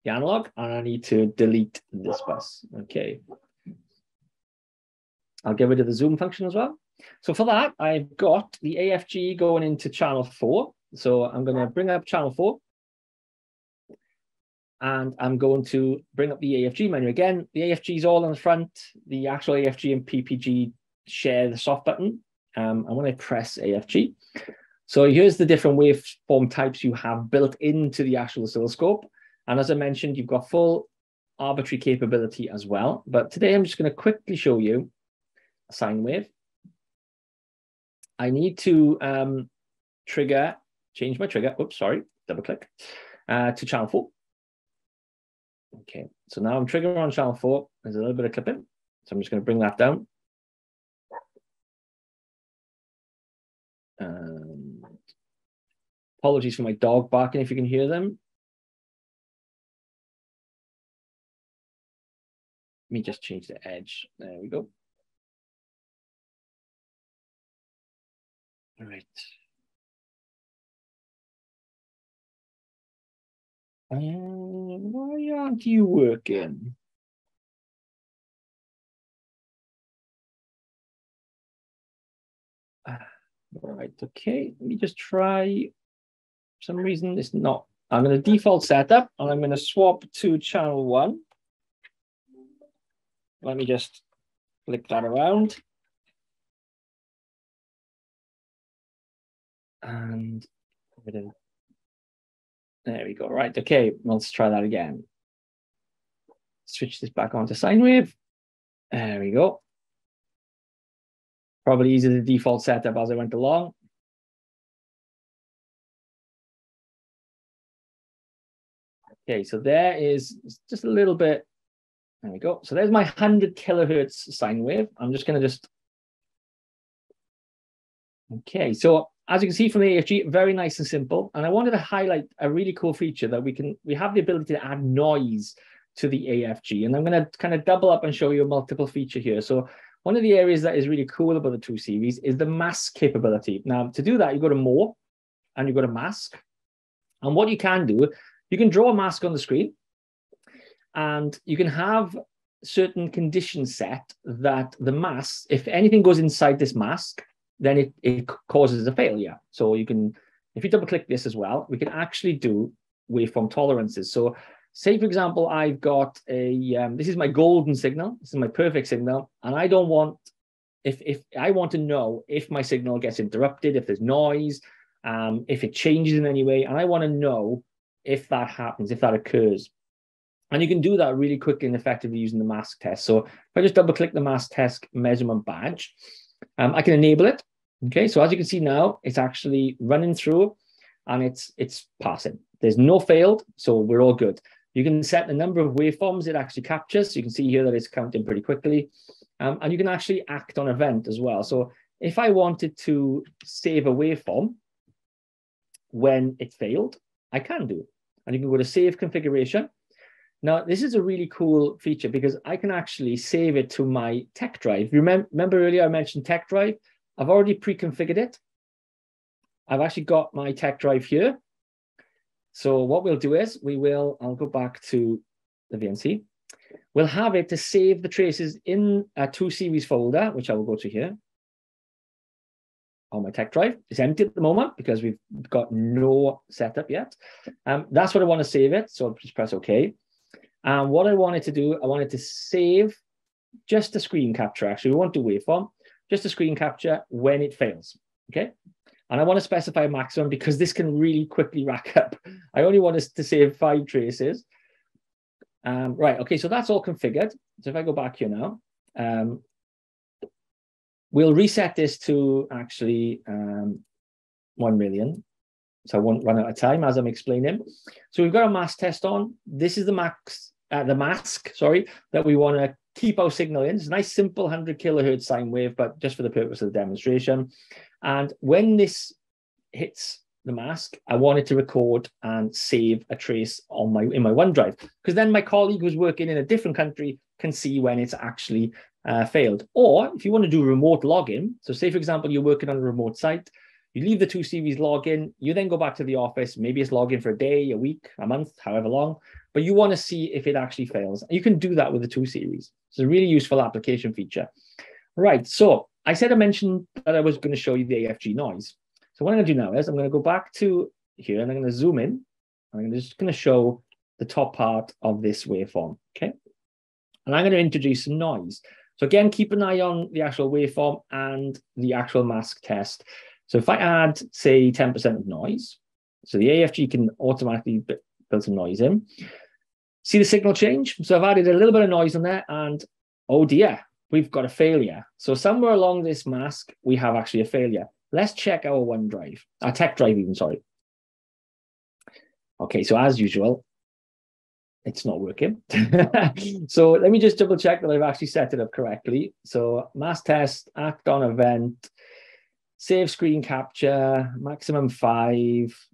the analog, and I need to delete this bus. Okay. I'll get rid of the zoom function as well. So for that, I've got the AFG going into channel 4. So I'm going to bring up channel 4. And I'm going to bring up the AFG menu. Again, the AFG is all on the front. The actual AFG and PPG share the soft button. And when I press AFG, so here's the different waveform types you have built into the actual oscilloscope. And as I mentioned, you've got full arbitrary capability as well. But today I'm just going to quickly show you a sine wave. I need to change my trigger. Oops, sorry, double click to channel 4. Okay, so now I'm triggering on channel 4. There's a little bit of clipping. So I'm just going to bring that down. Apologies for my dog barking if you can hear them. Let me just change the edge. There we go. All right. Why aren't you working? All right, okay. Let me just try. For some reason, it's not. I'm going to default setup, and I'm going to swap to channel 1. Let me just flick that around. And there we go. Right, okay. Let's try that again. Switch this back onto sine wave. There we go. Probably easy to default setup as I went along. Okay, so there is just a little bit. There we go. So there's my 100 kilohertz sine wave. I'm just going to Okay, so as you can see from the AFG, very nice and simple. And I wanted to highlight a really cool feature that we have the ability to add noise to the AFG. And I'm going to kind of double up and show you a multiple feature here. So one of the areas that is really cool about the 2 Series is the mask capability. Now, to do that, you go to More and you go to Mask. And what you can do, you can draw a mask on the screen and you can have certain conditions set that the mask, if anything goes inside this mask, then it causes a failure. So you can, if you double click this as well, we can actually do waveform tolerances. So say, for example, I've got this is my golden signal, this is my perfect signal, and I don't want, if I want to know if my signal gets interrupted, if there's noise, if it changes in any way, and I want to know if that happens, if that occurs. And you can do that really quickly and effectively using the mask test. So if I just double click the mask test measurement badge, I can enable it. Okay, so as you can see now, it's actually running through and it's passing. There's no failed, so we're all good. You can set the number of waveforms it actually captures. So you can see here that it's counting pretty quickly. And you can actually act on event as well. So if I wanted to save a waveform when it failed, I can do. And you can go to Save Configuration. Now, this is a really cool feature because I can actually save it to my tech drive. Remember earlier I mentioned tech drive? I've already pre-configured it. I've actually got my tech drive here. So what we'll do is I'll go back to the VNC. We'll have it to save the traces in a 2 Series folder, which I will go to here. On my tech drive. It's empty at the moment because we've got no setup yet. That's what I want to save it. So just press OK. And what I wanted to do, I wanted to save just a screen capture. Actually, we won't do waveform, just a screen capture when it fails. Okay. And I want to specify a maximum because this can really quickly rack up. I only want us to save 5 traces. Right. Okay. So that's all configured. So if I go back here now, we'll reset this to actually 1 million. So I won't run out of time as I'm explaining. So we've got a mask test on. This is the mask, that we want to keep our signal in. It's a nice, simple 100 kilohertz sine wave, but just for the purpose of the demonstration. And when this hits the mask, I want it to record and save a trace on in my OneDrive, because then my colleague who's working in a different country can see when it's actually failed. Or if you want to do remote login, so say, for example, you're working on a remote site, you leave the 2 Series login, you then go back to the office, maybe it's login for a day, a week, a month, however long, but you want to see if it actually fails. You can do that with the 2 Series. It's a really useful application feature. Right, so I mentioned that I was going to show you the AFG noise. So what I'm going to do now is I'm going to go back to here and I'm going to zoom in. I'm just going to show the top part of this waveform, okay? And I'm going to introduce some noise. So again, keep an eye on the actual waveform and the actual mask test. So if I add, say, 10% of noise, so the AFG can automatically build some noise in. See the signal change? So I've added a little bit of noise on there and, oh dear, we've got a failure. So somewhere along this mask, we have actually a failure. Let's check our OneDrive, our tech drive even, sorry. Okay, so as usual, it's not working. So let me just double check that I've actually set it up correctly. So mask test, act on event, save screen capture, maximum 5,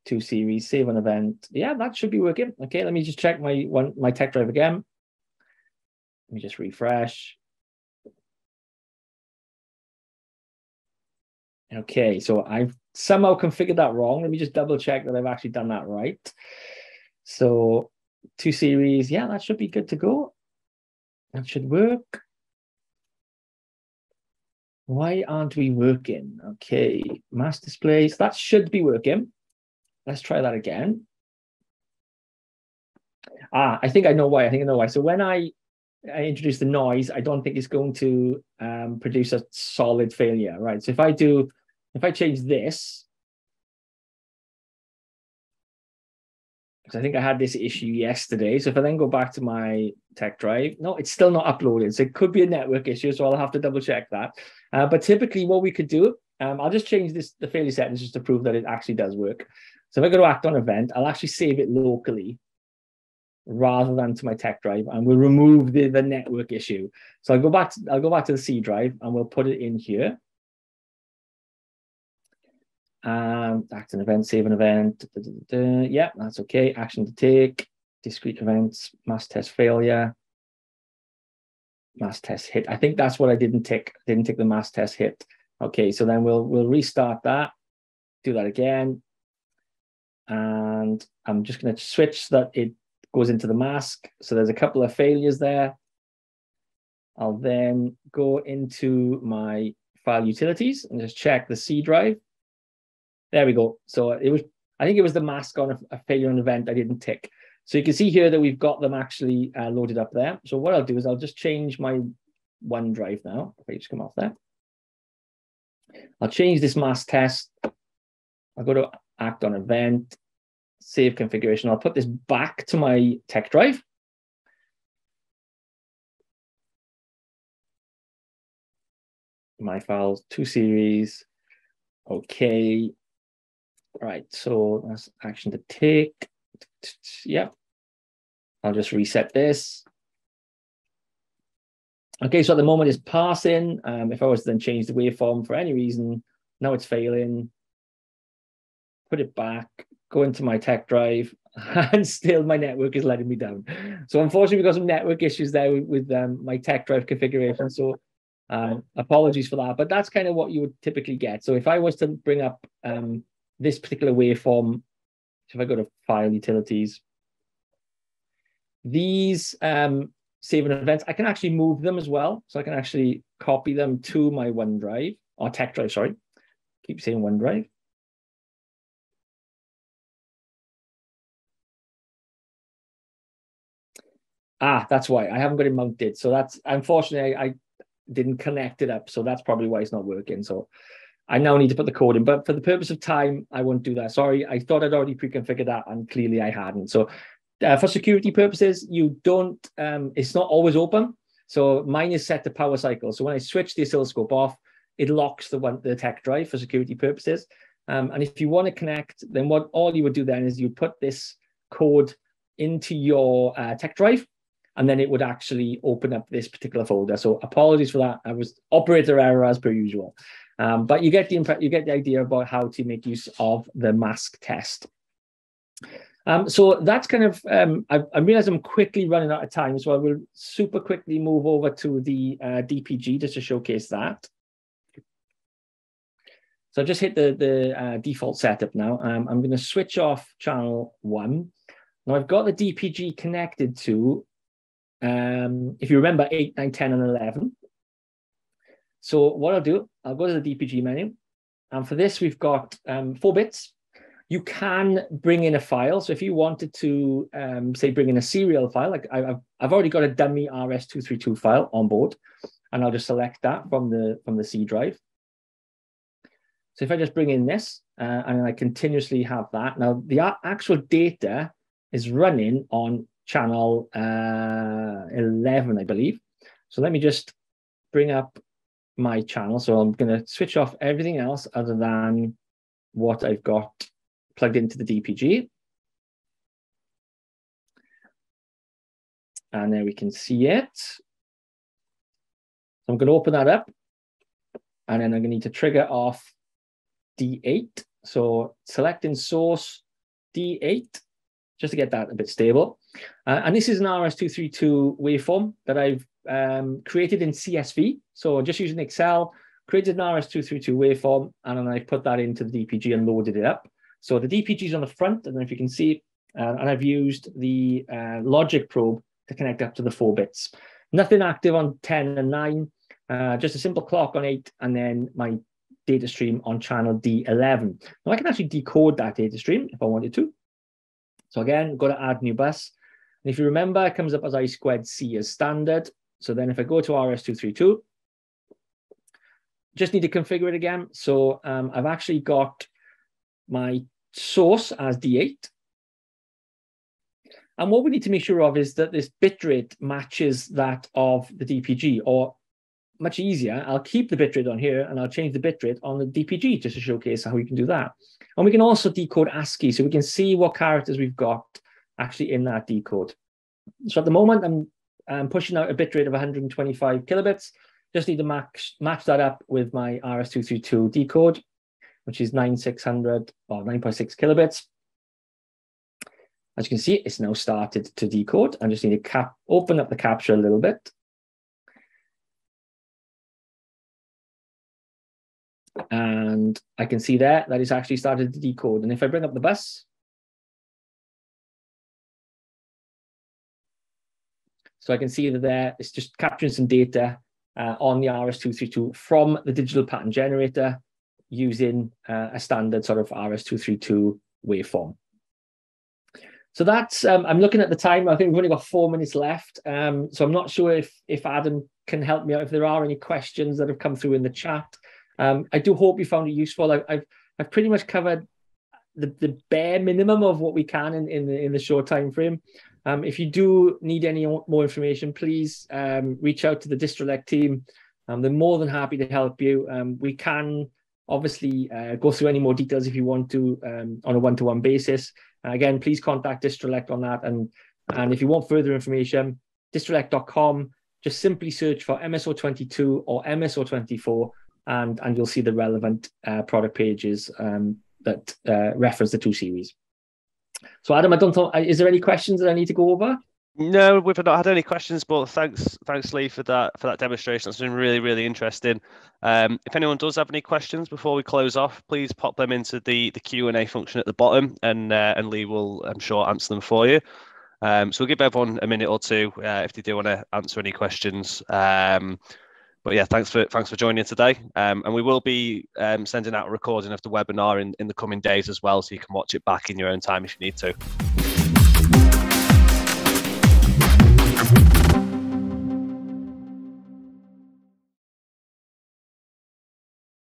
2 Series, save an event. Yeah, that should be working. Okay, let me just check my tech drive again. Let me just refresh. Okay, so I've somehow configured that wrong. Let me just double check that I've actually done that right. So 2 Series, yeah, that should be good to go. That should work. Why aren't we working? Okay, mass displays, that should be working. Let's try that again. I think I know why. So when I introduce the noise, I don't think it's going to produce a solid failure, right? So if I change this, because I think I had this issue yesterday. So if I then go back to my tech drive, no, it's still not uploaded. So it could be a network issue. So I'll have to double check that. But typically what we could do, I'll just change the failure settings just to prove that it actually does work. So if I go to act on event, I'll actually save it locally rather than to my tech drive, and we'll remove the network issue. So I'll go back to the C drive and we'll put it in here. Act an event, save an event. Yeah, that's okay. Action to take, discrete events, mass test failure, mass test hit. I think that's what I didn't tick. Didn't tick the mass test hit. Okay, so then we'll restart that. Do that again. And I'm just going to switch so that it goes into the mask. So there's a couple of failures there. I'll then go into my file utilities and just check the C drive. There we go. So I think it was the mask on a failure on event I didn't tick. So you can see here that we've got them actually loaded up there. So what I'll do is I'll just change my OneDrive now. If I just come off there. I'll change this mask test. I'll go to act on event, save configuration. I'll put this back to my tech drive. My files, 2 series. Okay. All right, so that's action to take. Yep. I'll just reset this. Okay, so at the moment it's passing. If I was to then change the waveform for any reason, now it's failing. Put it back, go into my tech drive, and still my network is letting me down. So unfortunately, we've got some network issues there with my tech drive configuration. So apologies for that, but that's kind of what you would typically get. So if I was to bring up this particular waveform, so if I go to File Utilities, these saving events, I can actually move them as well. So I can actually copy them to my OneDrive, or tech drive, sorry. Keep saying OneDrive. That's why I haven't got it mounted. So that's, unfortunately, I didn't connect it up. So that's probably why it's not working. So I now need to put the code in, but for the purpose of time, I won't do that. Sorry, I thought I'd already pre-configured that, and clearly I hadn't. So for security purposes, you don't, it's not always open. So mine is set to power cycle. So when I switch the oscilloscope off, it locks the tech drive for security purposes. And if you want to connect, then all you would do then is you put this code into your tech drive, and then it would actually open up this particular folder. So apologies for that. I was operator error as per usual. But you get the idea about how to make use of the mask test. So that's kind of, I realize I'm quickly running out of time, so I will super quickly move over to the DPG just to showcase that. So I've just hit the default setup now. I'm going to switch off channel 1. Now I've got the DPG connected to, if you remember, 8, 9, 10, and 11. So what I'll do, I'll go to the DPG menu. And for this, we've got 4 bits. You can bring in a file. So if you wanted to, say, bring in a serial file, like I've already got a dummy RS-232 file on board, and I'll just select that from the C drive. So if I just bring in this, and I continuously have that. Now, the actual data is running on channel 11, I believe. So let me just bring up my channel. So I'm going to switch off everything else other than what I've got plugged into the DPG. And there we can see it. So I'm going to open that up, and then I'm going to need to trigger off D8. So selecting source D8, just to get that a bit stable. And this is an RS-232 waveform that I've created in CSV. So just using Excel, created an RS-232 waveform, and then I put that into the DPG and loaded it up. So the DPG is on the front, and if you can see, and I've used the logic probe to connect up to the 4 bits. Nothing active on 10 and 9, just a simple clock on 8, and then my data stream on channel D11. Now I can actually decode that data stream if I wanted to. So again, go to add new bus. And if you remember, it comes up as I²C as standard. So then if I go to RS-232, just need to configure it again. So I've actually got my source as D8. And what we need to make sure of is that this bitrate matches that of the DPG, or much easier, I'll keep the bitrate on here and I'll change the bitrate on the DPG just to showcase how we can do that. And we can also decode ASCII, so we can see what characters we've got actually in that decode. So at the moment, I'm pushing out a bitrate of 125 kilobits. Just need to match that up with my RS-232 decode. which is 9600 or 9.6 kilobits. As you can see, it's now started to decode. I just need to open up the capture a little bit. And I can see there that it's actually started to decode. And if I bring up the bus, so I can see that there it's just capturing some data on the RS-232 from the digital pattern generator using a standard sort of RS-232 waveform. So that's, I'm looking at the time, I think we've only got 4 minutes left. So I'm not sure if Adam can help me out, if there are any questions that have come through in the chat. I do hope you found it useful. I've pretty much covered the bare minimum of what we can in the short time frame. If you do need any more information, please reach out to the Distrelec team. They're more than happy to help you. We can obviously go through any more details if you want to on a one-to-one basis. Again, please contact Distrelec on that. And if you want further information, distrelec.com, just simply search for MSO22 or MSO24, and you'll see the relevant product pages that reference the two series. So Adam, I don't know, is there any questions that I need to go over? No, we've not had any questions, but thanks Lee for that demonstration. It's been really, really interesting. If anyone does have any questions before we close off, please pop them into the Q&A function at the bottom, and Lee will, I'm sure, answer them for you. So we'll give everyone a minute or two if they do want to answer any questions. But yeah, thanks for joining today. And we will be sending out a recording of the webinar in the coming days as well, so you can watch it back in your own time if you need to.